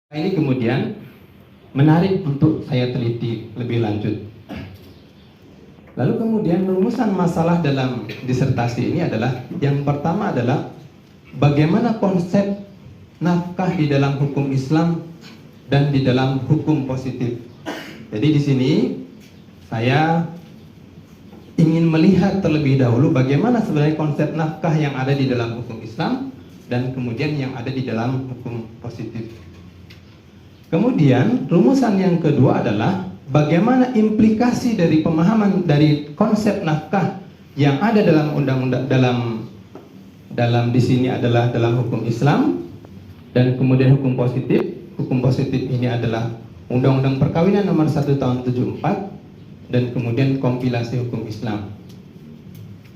Ini kemudian menarik untuk saya teliti lebih lanjut. Lalu kemudian rumusan masalah dalam disertasi ini adalah, yang pertama adalah bagaimana konsep nafkah di dalam hukum Islam dan di dalam hukum positif. Jadi di sini saya ingin melihat terlebih dahulu bagaimana sebenarnya konsep nafkah yang ada di dalam hukum Islam dan kemudian yang ada di dalam hukum positif. Kemudian rumusan yang kedua adalah bagaimana implikasi dari pemahaman dari konsep nafkah yang ada dalam undang-undang dalam di sini adalah dalam hukum Islam dan kemudian hukum positif. Hukum positif ini adalah Undang-Undang Perkawinan Nomor 1 Tahun 74 dan kemudian kompilasi hukum Islam.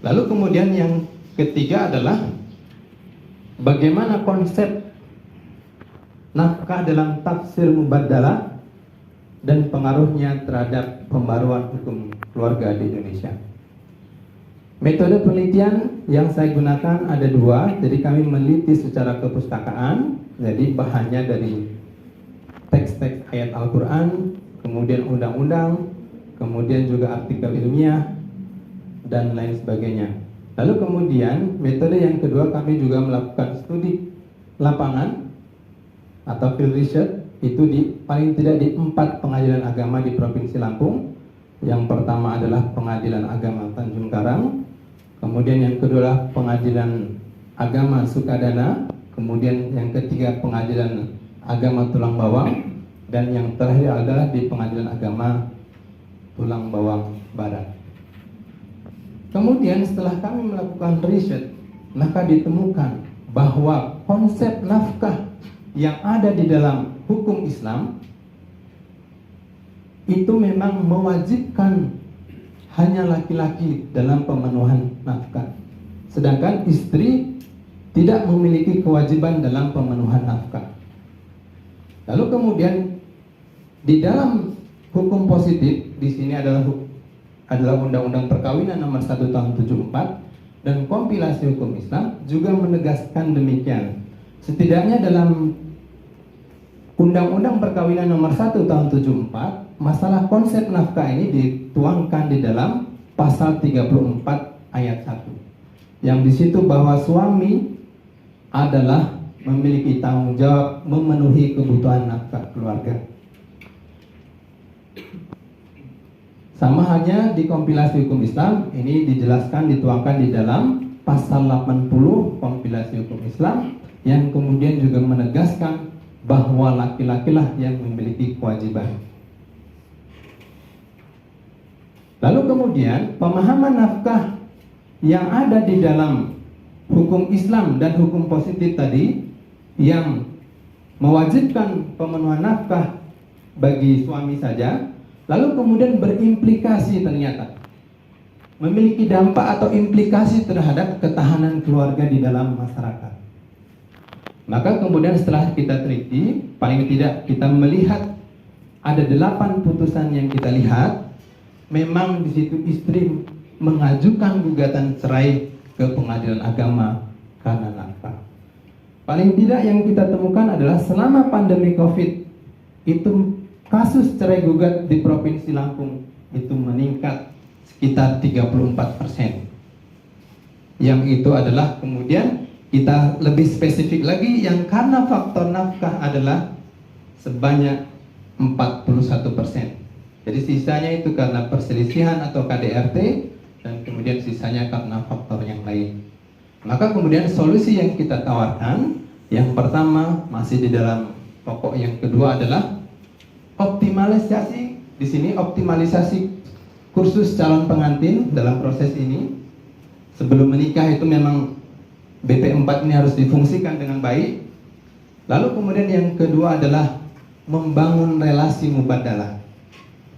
Lalu kemudian yang ketiga adalah bagaimana konsep nafkah dalam tafsir mubaddalah dan pengaruhnya terhadap pembaruan hukum keluarga di Indonesia. Metode penelitian yang saya gunakan ada dua. Jadi kami meneliti secara kepustakaan, jadi bahannya dari teks-teks ayat Al-Quran, kemudian undang-undang, kemudian juga artikel ilmiah dan lain sebagainya. Lalu kemudian metode yang kedua, kami juga melakukan studi lapangan atau field research, itu paling tidak di 4 pengadilan agama di Provinsi Lampung. Yang pertama adalah Pengadilan Agama Tanjung Karang, kemudian yang kedua adalah Pengadilan Agama Sukadana, kemudian yang ketiga Pengadilan Agama Tulang Bawang, dan yang terakhir adalah di Pengadilan Agama Tulang Bawang Barat. Kemudian setelah kami melakukan riset, maka ditemukan bahwa konsep nafkah yang ada di dalam hukum Islam itu memang mewajibkan hanya laki-laki dalam pemenuhan nafkah, sedangkan istri tidak memiliki kewajiban dalam pemenuhan nafkah. Lalu kemudian di dalam hukum positif, di sini adalah Undang-Undang Perkawinan Nomor 1 Tahun 74 dan kompilasi hukum Islam juga menegaskan demikian. Setidaknya dalam Undang-Undang Perkawinan Nomor 1 Tahun 74, masalah konsep nafkah ini dituangkan di dalam pasal 34 ayat 1. Yang di situ bahwa suami adalah memiliki tanggung jawab memenuhi kebutuhan nafkah keluarga. Sama halnya di kompilasi hukum Islam, ini dijelaskan, dituangkan di dalam pasal 80 kompilasi hukum Islam, yang kemudian juga menegaskan bahwa laki-lakilah yang memiliki kewajiban. Lalu kemudian pemahaman nafkah yang ada di dalam hukum Islam dan hukum positif tadi yang mewajibkan pemenuhan nafkah bagi suami saja, lalu kemudian berimplikasi ternyata memiliki dampak atau implikasi terhadap ketahanan keluarga di dalam masyarakat. Maka kemudian setelah kita teliti, paling tidak kita melihat ada 8 putusan yang kita lihat, memang di situ istri mengajukan gugatan cerai ke pengadilan agama karena nafkah. Paling tidak yang kita temukan adalah selama pandemi COVID itu kasus cerai gugat di Provinsi Lampung itu meningkat sekitar 34%. Yang itu adalah kemudian kita lebih spesifik lagi, yang karena faktor nafkah adalah sebanyak 41%. Jadi sisanya itu karena perselisihan atau KDRT, dan kemudian sisanya karena faktor yang lain. Maka kemudian solusi yang kita tawarkan, yang pertama masih di dalam pokok, yang kedua adalah optimalisasi. Di sini optimalisasi kursus calon pengantin dalam proses ini. Sebelum menikah itu memang BP4 ini harus difungsikan dengan baik. Lalu kemudian yang kedua adalah membangun relasi mubaddalah,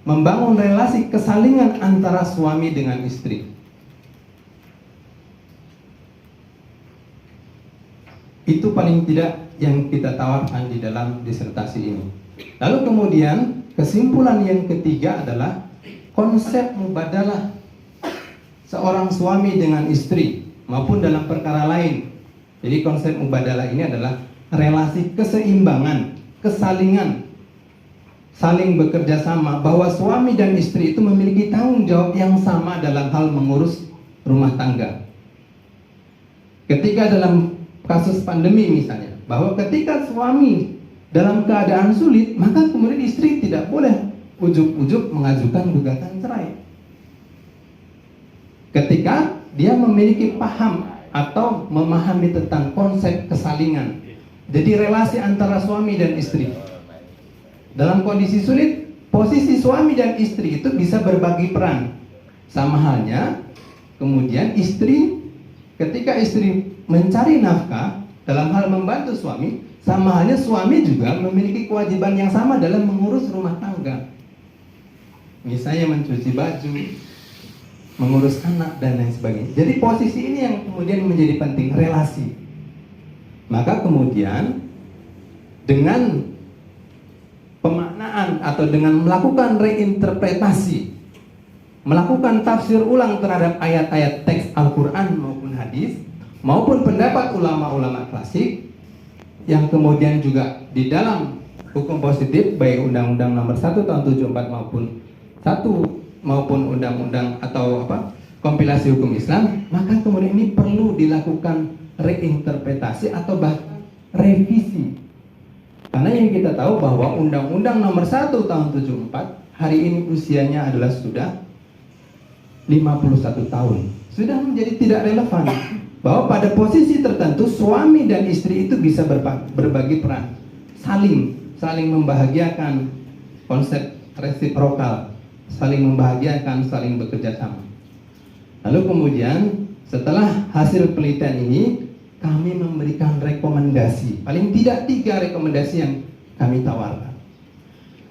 membangun relasi kesalingan antara suami dengan istri. Itu paling tidak yang kita tawarkan di dalam disertasi ini. Lalu kemudian kesimpulan yang ketiga adalah konsep mubaddalah seorang suami dengan istri maupun dalam perkara lain. Jadi konsep mubadalah ini adalah relasi keseimbangan kesalingan, saling bekerja sama, bahwa suami dan istri itu memiliki tanggung jawab yang sama dalam hal mengurus rumah tangga. Ketika dalam kasus pandemi misalnya, bahwa ketika suami dalam keadaan sulit, maka kemudian istri tidak boleh ujuk-ujuk mengajukan gugatan cerai. Ketika dia memiliki paham atau memahami tentang konsep kesalingan, jadi relasi antara suami dan istri dalam kondisi sulit, posisi suami dan istri itu bisa berbagi peran. Sama halnya kemudian istri, ketika istri mencari nafkah dalam hal membantu suami, sama halnya suami juga memiliki kewajiban yang sama dalam mengurus rumah tangga. Misalnya mencuci baju, mengurus anak, dan lain sebagainya. Jadi posisi ini yang kemudian menjadi penting, relasi. Maka kemudian dengan pemaknaan atau dengan melakukan reinterpretasi, melakukan tafsir ulang terhadap ayat-ayat teks Al-Quran maupun hadis, maupun pendapat ulama-ulama klasik, yang kemudian juga di dalam hukum positif, baik Undang-Undang Nomor 1 Tahun 74 maupun Undang-Undang atau kompilasi hukum Islam, maka kemudian ini perlu dilakukan reinterpretasi atau bahkan revisi. Karena yang kita tahu bahwa Undang-Undang Nomor 1 Tahun 74 hari ini usianya adalah sudah 51 tahun. Sudah menjadi tidak relevan. Bahwa pada posisi tertentu suami dan istri itu bisa berbagi peran, saling membahagiakan, konsep resiprokal, saling membahagiakan, saling bekerja sama. Lalu kemudian setelah hasil penelitian ini, kami memberikan rekomendasi, paling tidak 3 rekomendasi yang kami tawarkan.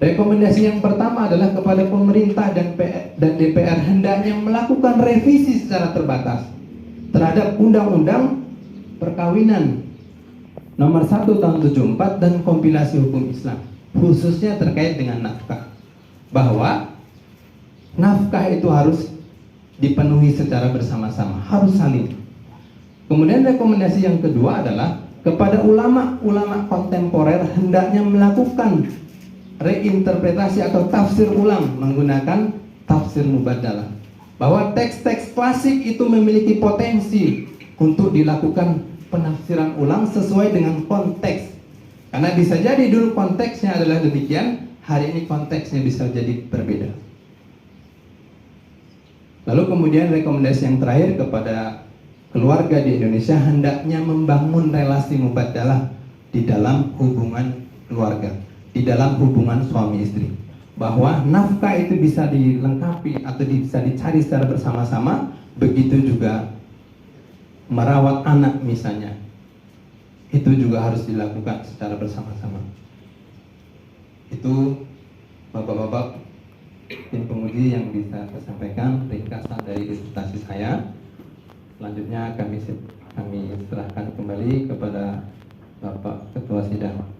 Rekomendasi yang pertama adalah kepada pemerintah dan DPR hendaknya melakukan revisi secara terbatas terhadap Undang-Undang Perkawinan Nomor 1 Tahun 74 dan kompilasi hukum Islam, khususnya terkait dengan nafkah. Bahwa nafkah itu harus dipenuhi secara bersama-sama, harus saling. Kemudian rekomendasi yang kedua adalah kepada ulama-ulama kontemporer hendaknya melakukan reinterpretasi atau tafsir ulang menggunakan tafsir mubadalah. Bahwa teks-teks klasik itu memiliki potensi untuk dilakukan penafsiran ulang sesuai dengan konteks. Karena bisa jadi dulu konteksnya adalah demikian, hari ini konteksnya bisa jadi berbeda. Lalu kemudian rekomendasi yang terakhir kepada keluarga di Indonesia hendaknya membangun relasi mubadalah di dalam hubungan keluarga, di dalam hubungan suami istri. Bahwa nafkah itu bisa dilengkapi atau bisa dicari secara bersama-sama, begitu juga merawat anak misalnya, itu juga harus dilakukan secara bersama-sama. Itu bapak-bapak tim penguji yang bisa saya sampaikan ringkasan dari disertasi saya. Selanjutnya kami serahkan kembali kepada Bapak Ketua Sidang.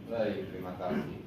Baik, terima kasih.